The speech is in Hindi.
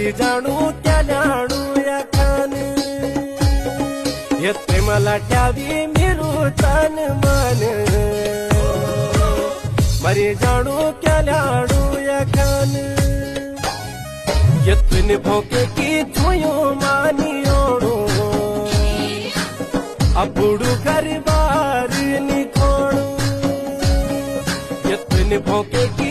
मरी जाणू त्या लाडू या खान येते मला ठ्यावी मिरू तन मन मरी जाणू क्या लाडू या खान यतन भोके की छुयो मानी ओड़ो अपुडू घर बार निखोड़ू यतन भोके की